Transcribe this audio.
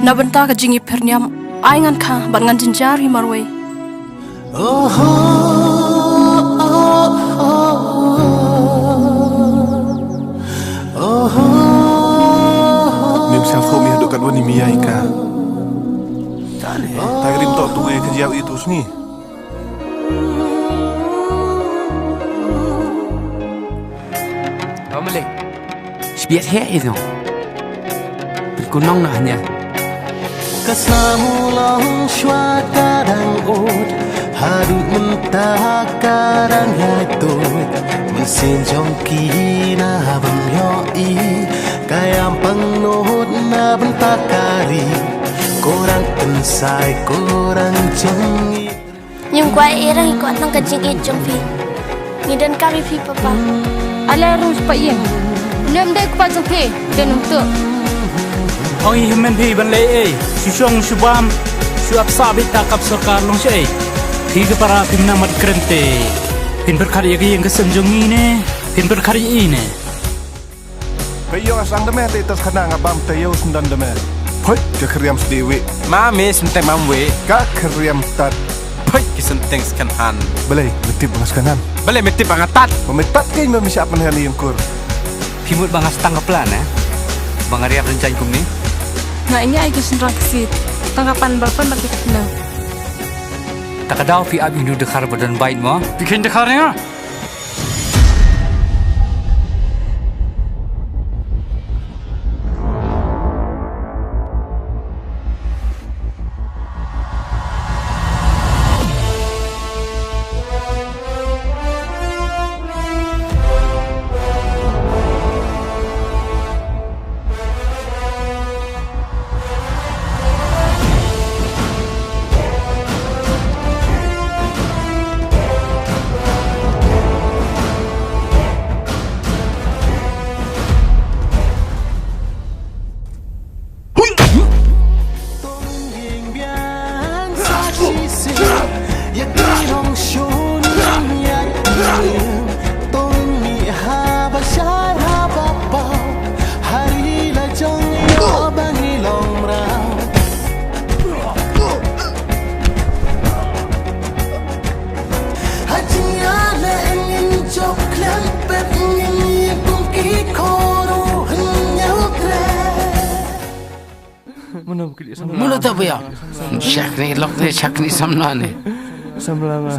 Nabenta ka jingi perniam aingan ka bangan jinjari marway. Mim sang kau mihaduk kat wani miyai ka. Tagrim tok tuwe kejauh itu sini. Omle. Spiat he itu. Berkunong nahnya. Kasamulang sywa kadang ud Hadut mentah kadang yaitud Mensinjong kina bemyoi Kayang pengnut na bentakari Korang tensai korang jengi Nhưng quay irang ikut nang kajing ijong fi Ngidan kami fi papa Ala rus pa iem Lem dai ku pa jong fi Den untuk Ong himen phi ban le Shushong shubam Shuap sabit takap sarkar long shay Phi ke para pimna mat krente Pin berkarya ke yang kesenjong ini Pin berkarya ini Kayo asang deme te tas kana ngabam tayo sundan deme. Poi ke kriam sedewi. Mame senteng mamwe. Ka kriam tat. Poi kisenteng skanhan. Belai letip bangas kanan. Bale metip bangatat. Memetat kay memisiap menhali yang kur. Pimut bangas tanggap plan Bangariap rencana kum ni Nga ini ay gusto raksit Tanggapan balpan bagi katna Takadaw fi ab inu dekar badan bait mo Bikin dekarnya Mula tak ya? Syak ni lok ni syak ni samla ni. Samlama